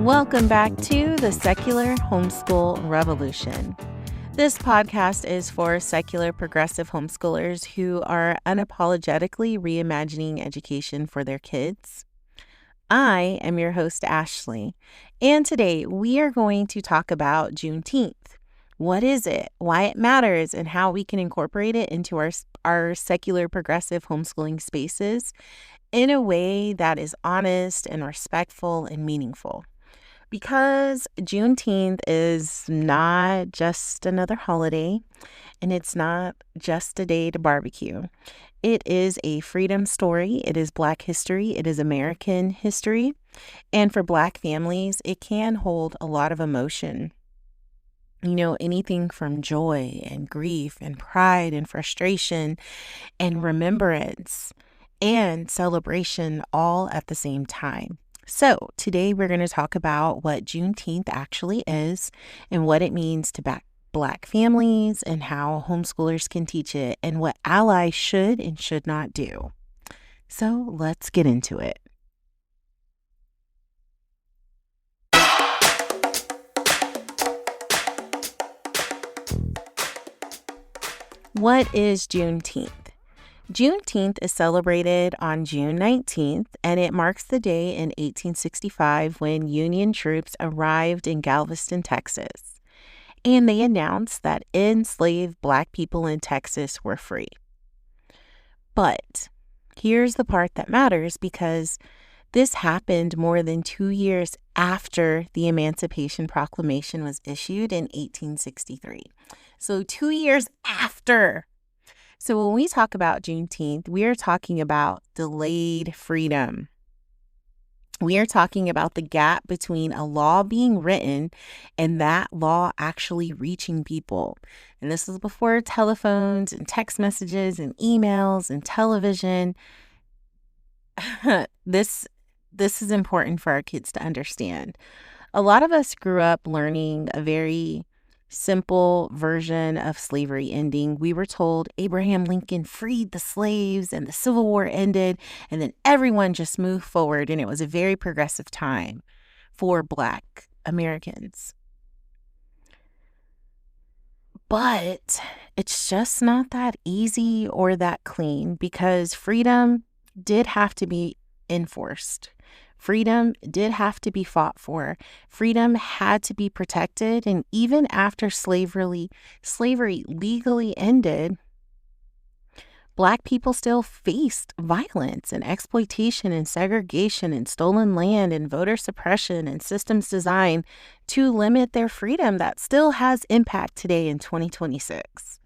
Welcome back to the Secular Homeschool Revolution. This podcast is for secular progressive homeschoolers who are unapologetically reimagining education for their kids. I am your host, Ashley, and today we are going to talk about Juneteenth. What is it, why it matters, and how we can incorporate it into our secular progressive homeschooling spaces in a way that is honest and respectful and meaningful. Because Juneteenth is not just another holiday, and it's not just a day to barbecue. It is a freedom story. It is Black history. It is American history. And for Black families, it can hold a lot of emotion. Anything from joy and grief and pride and frustration and remembrance and celebration all at the same time. So today we're going to talk about what Juneteenth actually is and what it means to Black families and how homeschoolers can teach it and what allies should and should not do. So let's get into it. What is Juneteenth? Juneteenth is celebrated on June 19th, and it marks the day in 1865 when Union troops arrived in Galveston, Texas, and they announced that enslaved Black people in Texas were free. But here's the part that matters, because this happened more than 2 years after the Emancipation Proclamation was issued in 1863. So 2 years after. So when we talk about Juneteenth, we are talking about delayed freedom. We are talking about the gap between a law being written and that law actually reaching people. And this was before telephones and text messages and emails and television. This is important for our kids to understand. A lot of us grew up learning a very simple version of slavery ending. We were told Abraham Lincoln freed the slaves and the Civil War ended, and then everyone just moved forward, and it was a very progressive time for Black Americans. But it's just not that easy or that clean, because freedom did have to be enforced. Freedom did have to be fought for. Freedom had to be protected. And even after slavery legally ended, Black people still faced violence and exploitation and segregation and stolen land and voter suppression and systems designed to limit their freedom that still has impact today in 2026.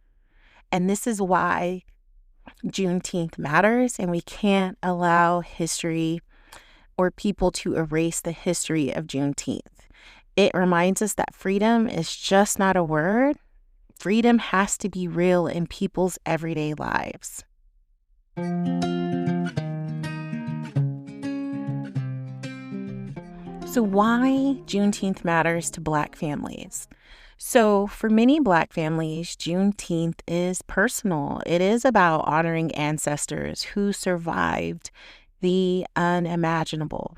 And this is why Juneteenth matters, and we can't allow history or people to erase the history of Juneteenth. It reminds us that freedom is just not a word. Freedom has to be real in people's everyday lives. So why Juneteenth matters to Black families? So for many Black families, Juneteenth is personal. It is about honoring ancestors who survived the unimaginable.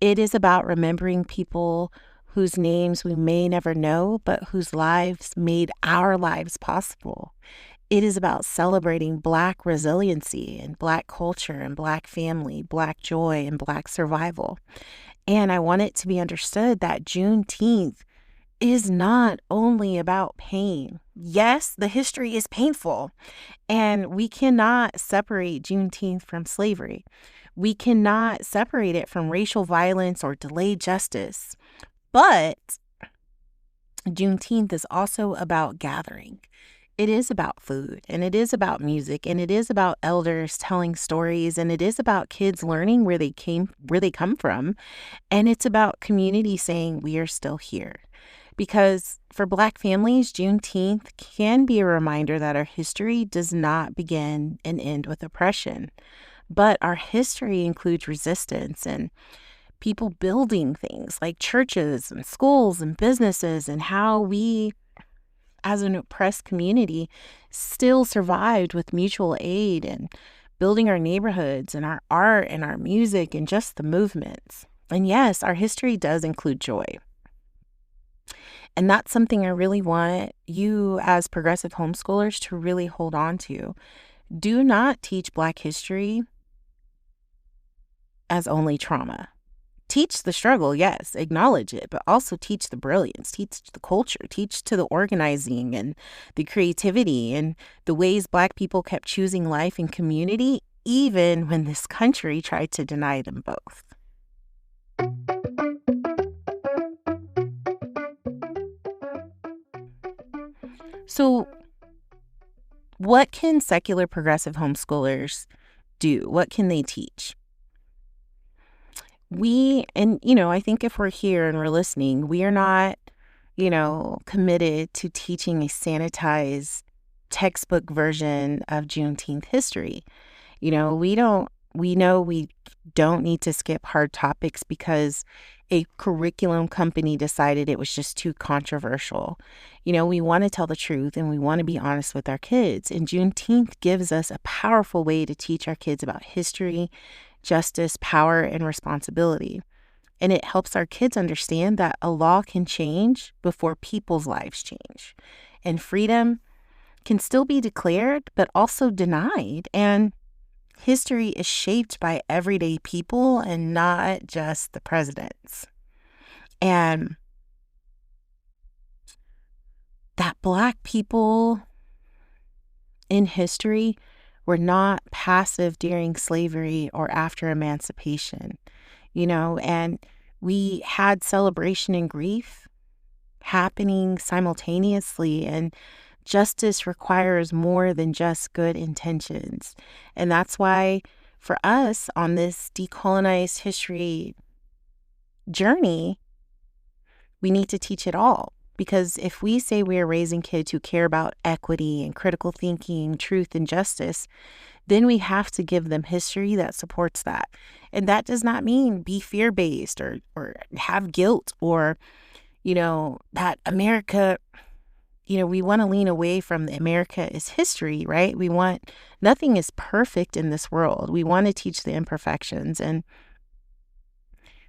It is about remembering people whose names we may never know, but whose lives made our lives possible. It is about celebrating Black resiliency and Black culture and Black family, Black joy and Black survival. And I want it to be understood that Juneteenth is not only about pain. Yes, the history is painful, and we cannot separate Juneteenth from slavery. We cannot separate it from racial violence or delayed justice. But Juneteenth is also about gathering. It is about food, and it is about music, and it is about elders telling stories, and it is about kids learning where they come from, and it's about community saying we are still here. Because for Black families, Juneteenth can be a reminder that our history does not begin and end with oppression, but our history includes resistance and people building things like churches and schools and businesses, and how we, as an oppressed community, still survived with mutual aid and building our neighborhoods and our art and our music and just the movements. And yes, our history does include joy. And that's something I really want you as progressive homeschoolers to really hold on to. Do not teach Black history as only trauma. Teach the struggle, yes, acknowledge it, but also teach the brilliance, teach the culture, teach to the organizing and the creativity and the ways Black people kept choosing life and community, even when this country tried to deny them both. So, what can secular progressive homeschoolers do? What can they teach? I think if we're here and we're listening, we are not, committed to teaching a sanitized textbook version of Juneteenth history. We know we don't need to skip hard topics because a curriculum company decided it was just too controversial. We want to tell the truth and we want to be honest with our kids. And Juneteenth gives us a powerful way to teach our kids about history, justice, power, and responsibility. And it helps our kids understand that a law can change before people's lives change. And freedom can still be declared, but also denied. And history is shaped by everyday people and not just the presidents. And that Black people in history were not passive during slavery or after emancipation, and we had celebration and grief happening simultaneously, and justice requires more than just good intentions. And that's why for us on this decolonized history journey, we need to teach it all. Because if we say we are raising kids who care about equity and critical thinking, truth and justice, then we have to give them history that supports that. And that does not mean be fear-based or have guilt or, that America, we want to lean away from the America is history, right? Nothing is perfect in this world. We want to teach the imperfections and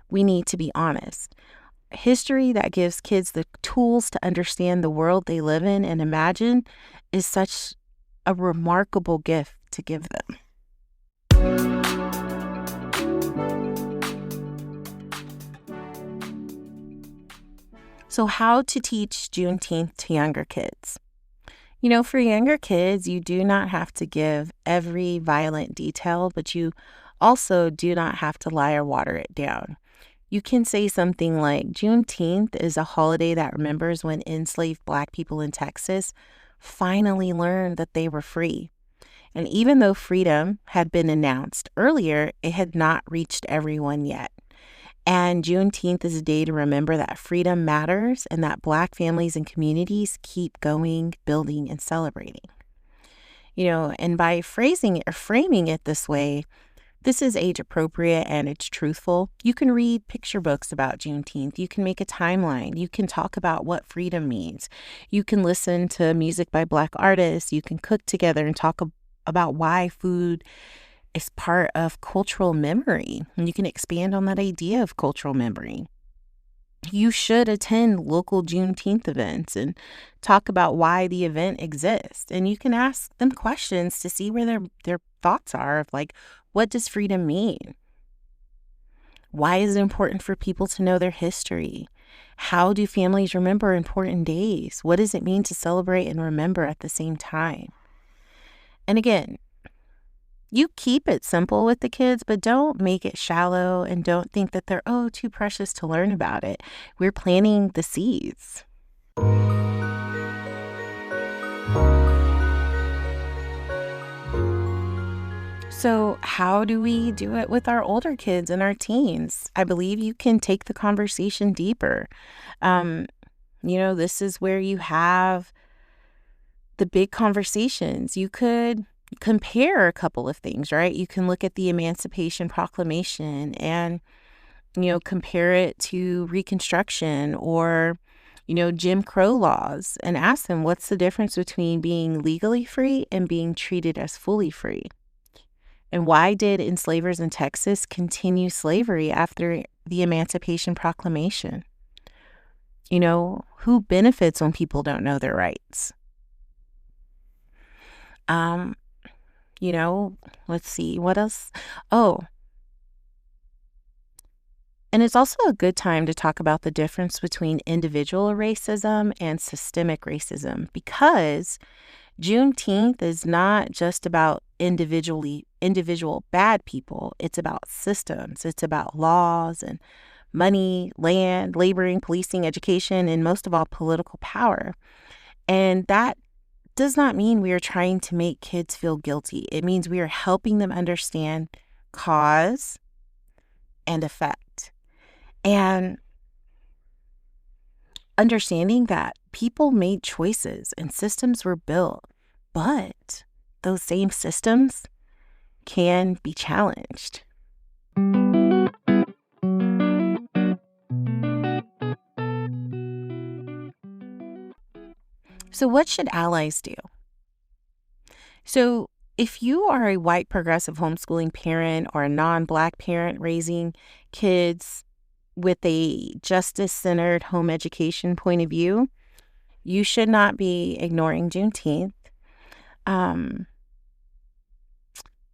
we need to be honest. History that gives kids the tools to understand the world they live in and imagine is such a remarkable gift to give them. So how to teach Juneteenth to younger kids? For younger kids, you do not have to give every violent detail, but you also do not have to lie or water it down. You can say something like, Juneteenth is a holiday that remembers when enslaved Black people in Texas finally learned that they were free. And even though freedom had been announced earlier, it had not reached everyone yet. And Juneteenth is a day to remember that freedom matters and that Black families and communities keep going, building, and celebrating. And by phrasing or framing it this way, this is age appropriate and it's truthful. You can read picture books about Juneteenth. You can make a timeline. You can talk about what freedom means. You can listen to music by Black artists. You can cook together and talk about why food is part of cultural memory. And you can expand on that idea of cultural memory. You should attend local Juneteenth events and talk about why the event exists. And you can ask them questions to see where their thoughts are of what does freedom mean? Why is it important for people to know their history? How do families remember important days? What does it mean to celebrate and remember at the same time? And again, you keep it simple with the kids, but don't make it shallow and don't think that they're, too precious to learn about it. We're planting the seeds. So how do we do it with our older kids and our teens? I believe you can take the conversation deeper. This is where you have the big conversations. You could compare a couple of things, right? You can look at the Emancipation Proclamation and, compare it to Reconstruction or, Jim Crow laws and ask them what's the difference between being legally free and being treated as fully free? And why did enslavers in Texas continue slavery after the Emancipation Proclamation? Who benefits when people don't know their rights? Let's see, what else? Oh, and it's also a good time to talk about the difference between individual racism and systemic racism, because Juneteenth is not just about individual bad people. It's about systems. It's about laws and money, land, laboring, policing, education, and most of all, political power. And that does not mean we are trying to make kids feel guilty. It means we are helping them understand cause and effect. And understanding that people made choices and systems were built, but those same systems can be challenged. So what should allies do? So if you are a white progressive homeschooling parent or a non-Black parent raising kids with a justice-centered home education point of view, you should not be ignoring Juneteenth. And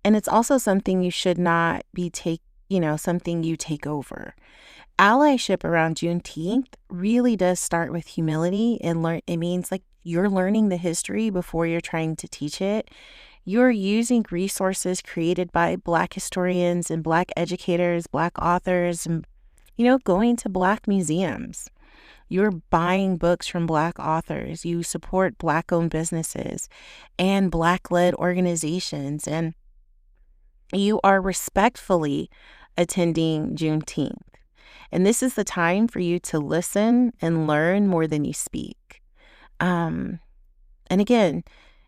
it's also something you should not be something you take over. Allyship around Juneteenth really does start with humility and it means like you're learning the history before you're trying to teach it. You're using resources created by Black historians and Black educators, Black authors, and going to Black museums. You're buying books from Black authors. You support Black-owned businesses and Black-led organizations. And you are respectfully attending Juneteenth. And this is the time for you to listen and learn more than you speak. And again,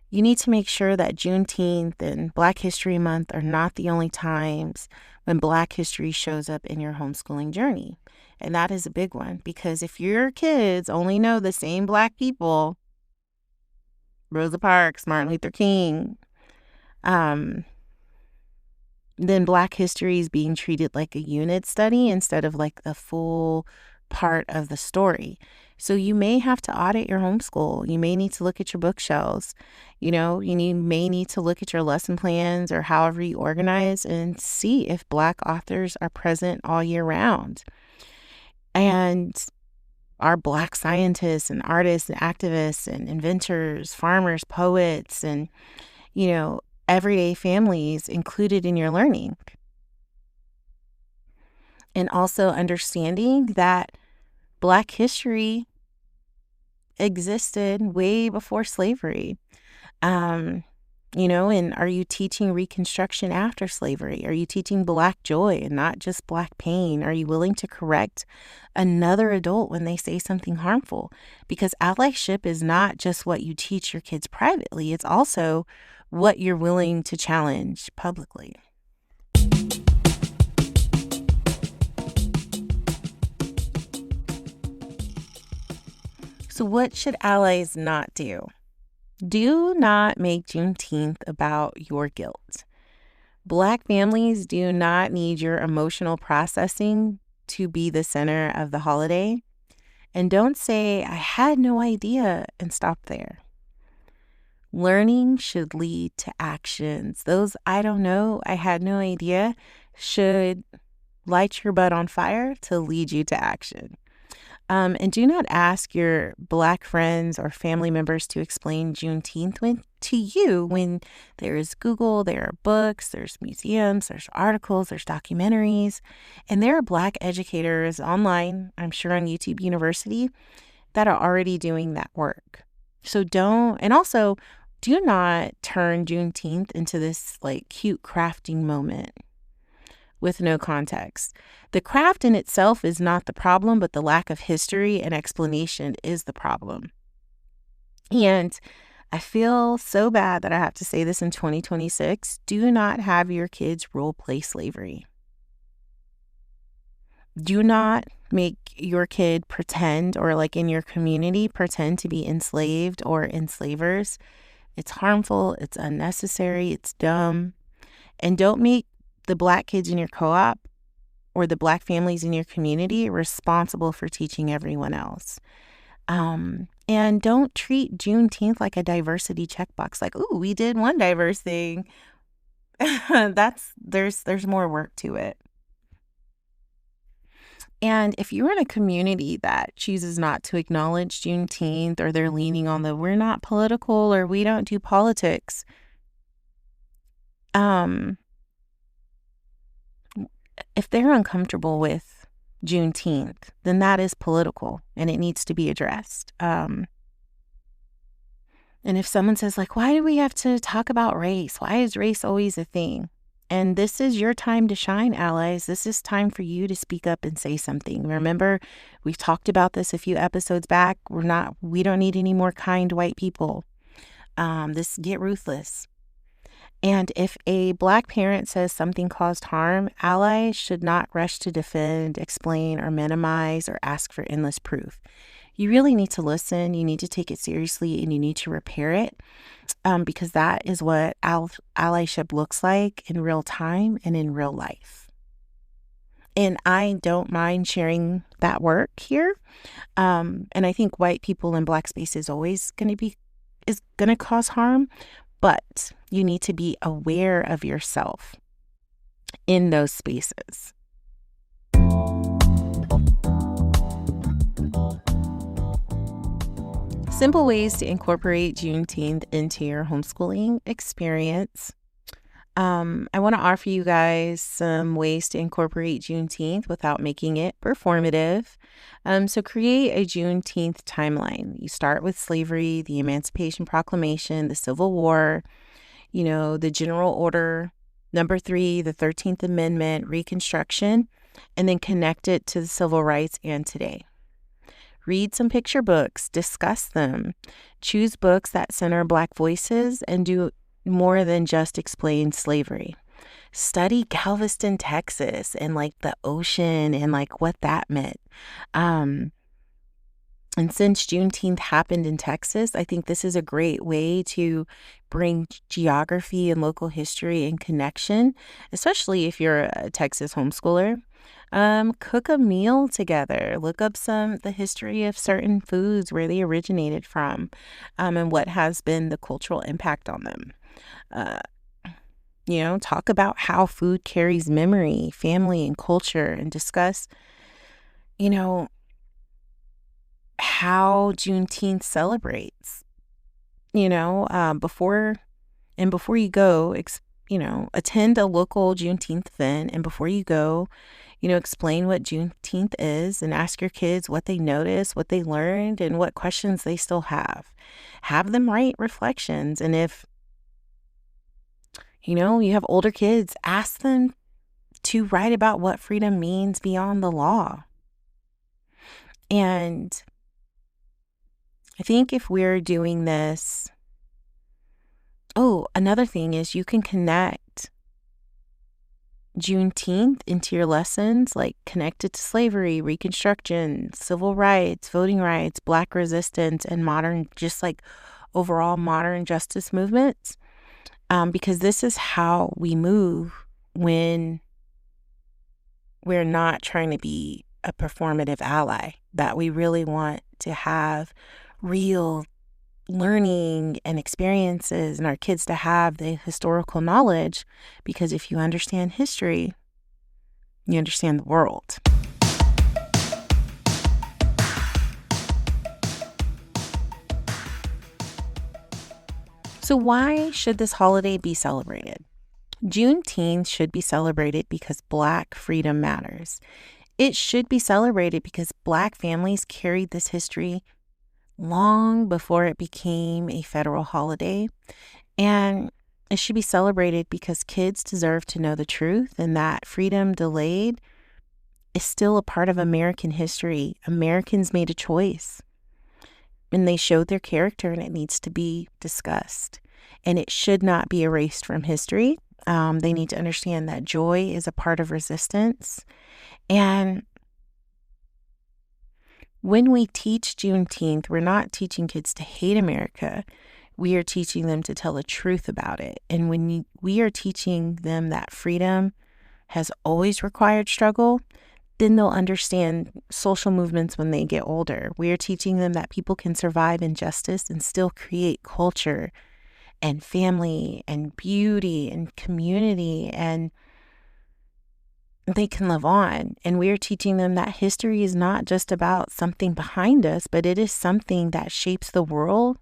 you need to make sure that Juneteenth and Black History Month are not the only times when Black history shows up in your homeschooling journey. And that is a big one, because if your kids only know the same Black people, Rosa Parks, Martin Luther King, then Black history is being treated like a unit study instead of like a full part of the story. So you may have to audit your homeschool. You may need to look at your bookshelves. You may need to look at your lesson plans or however you organize and see if Black authors are present all year round. And are Black scientists and artists and activists and inventors, farmers, poets, and, everyday families included in your learning? And also understanding that Black history existed way before slavery. And are you teaching Reconstruction after slavery? Are you teaching Black joy and not just Black pain? Are you willing to correct another adult when they say something harmful? Because allyship is not just what you teach your kids privately. It's also what you're willing to challenge publicly. So what should allies not do? Do not make Juneteenth about your guilt. Black families do not need your emotional processing to be the center of the holiday. And don't say, I had no idea, and stop there. Learning should lead to actions. Those I don't know, I had no idea should light your butt on fire to lead you to action. And do not ask your Black friends or family members to explain Juneteenth to you when there is Google, there are books, there's museums, there's articles, there's documentaries, and there are Black educators online, I'm sure on YouTube University, that are already doing that work. So do not turn Juneteenth into this like cute crafting moment with no context. The craft in itself is not the problem, but the lack of history and explanation is the problem. And I feel so bad that I have to say this in 2026. Do not have your kids role play slavery. Do not make your kid pretend, or like in your community, pretend to be enslaved or enslavers. It's harmful, it's unnecessary, it's dumb. And don't make the Black kids in your co-op or the Black families in your community responsible for teaching everyone else. And don't treat Juneteenth like a diversity checkbox. Like, ooh, we did one diverse thing. There's more work to it. And if you're in a community that chooses not to acknowledge Juneteenth, or they're leaning on the we're not political or we don't do politics, if they're uncomfortable with Juneteenth, then that is political and it needs to be addressed. And if someone says, like, why do we have to talk about race? Why is race always a thing? And this is your time to shine, allies. This is time for you to speak up and say something. Remember, we've talked about this a few episodes back. We don't need any more kind white people. Get ruthless. And if a Black parent says something caused harm, allies should not rush to defend, explain, or minimize, or ask for endless proof. You really need to listen, you need to take it seriously, and you need to repair it, because that is what allyship looks like in real time and in real life. And I don't mind sharing that work here. And I think white people in Black space is always going to cause harm, but you need to be aware of yourself in those spaces. Simple ways to incorporate Juneteenth into your homeschooling experience. I want to offer you guys some ways to incorporate Juneteenth without making it performative. So create a Juneteenth timeline. You start with slavery, the Emancipation Proclamation, the Civil War, the General Order, number 3, the 13th Amendment, Reconstruction, and then connect it to the civil rights and today. Read some picture books, discuss them, choose books that center Black voices, and do more than just explain slavery. Study Galveston, Texas, and the ocean and what that meant. And since Juneteenth happened in Texas, I think this is a great way to bring geography and local history in connection, especially if you're a Texas homeschooler. Cook a meal together. Look up the history of certain foods, where they originated from, and what has been the cultural impact on them. Talk about how food carries memory, family, and culture, and discuss, how Juneteenth celebrates. Before you go, attend a local Juneteenth event, and before you go, explain what Juneteenth is and ask your kids what they noticed, what they learned, and what questions they still have. Have them write reflections. And if, you have older kids, ask them to write about what freedom means beyond the law. And I think if we're doing this, another thing is you can connect Juneteenth into your lessons, connected to slavery, Reconstruction, civil rights, voting rights, Black resistance, and modern, overall modern justice movements, because this is how we move when we're not trying to be a performative ally, that we really want to have real learning and experiences, and our kids to have the historical knowledge, because if you understand history, you understand the world. So why should this holiday be celebrated? Juneteenth should be celebrated because Black freedom matters. It should be celebrated because Black families carried this history long before it became a federal holiday. And it should be celebrated because kids deserve to know the truth, and that freedom delayed is still a part of American history. Americans made a choice, and they showed their character, and it needs to be discussed. And it should not be erased from history. They need to understand that joy is a part of resistance. And when we teach Juneteenth, we're not teaching kids to hate America. We are teaching them to tell the truth about it. And when we are teaching them that freedom has always required struggle, then they'll understand social movements when they get older. We are teaching them that people can survive injustice and still create culture and family and beauty and community, and they can live on. And we are teaching them that history is not just about something behind us, but it is something that shapes the world,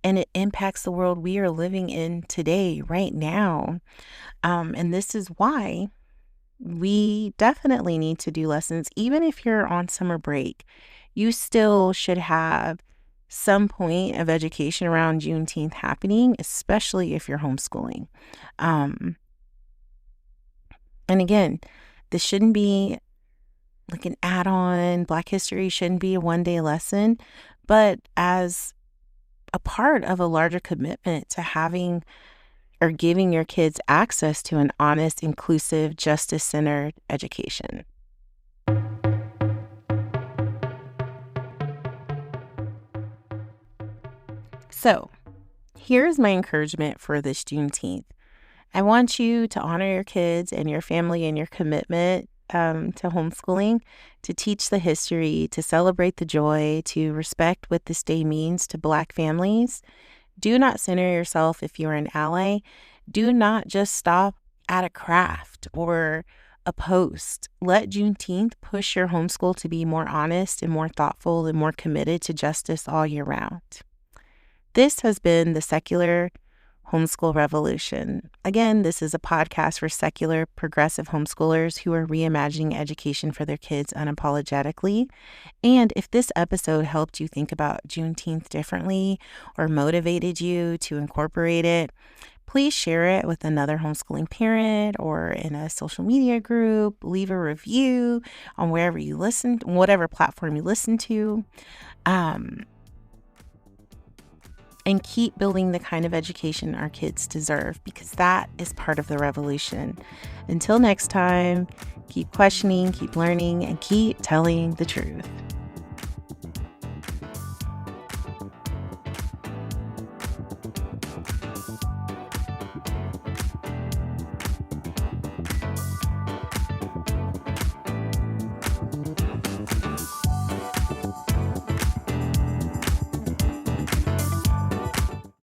and it impacts the world we are living in today, right now. And this is why we definitely need to do lessons. Even if you're on summer break, you still should have some point of education around Juneteenth happening, especially if you're homeschooling. And again, this shouldn't be like an add-on. Black history shouldn't be a one-day lesson, but as a part of a larger commitment to having or giving your kids access to an honest, inclusive, justice-centered education. So, here's my encouragement for this Juneteenth. I want you to honor your kids and your family and your commitment to homeschooling, to teach the history, to celebrate the joy, to respect what this day means to Black families. Do not center yourself if you're an ally. Do not just stop at a craft or a post. Let Juneteenth push your homeschool to be more honest and more thoughtful and more committed to justice all year round. This has been the Secular Homeschool Revolution. Again, this is a podcast for secular, progressive homeschoolers who are reimagining education for their kids unapologetically. And if this episode helped you think about Juneteenth differently or motivated you to incorporate it, please share it with another homeschooling parent or in a social media group. Leave a review on wherever you listen, whatever platform you listen to. And keep building the kind of education our kids deserve, because that is part of the revolution. Until next time, keep questioning, keep learning, and keep telling the truth.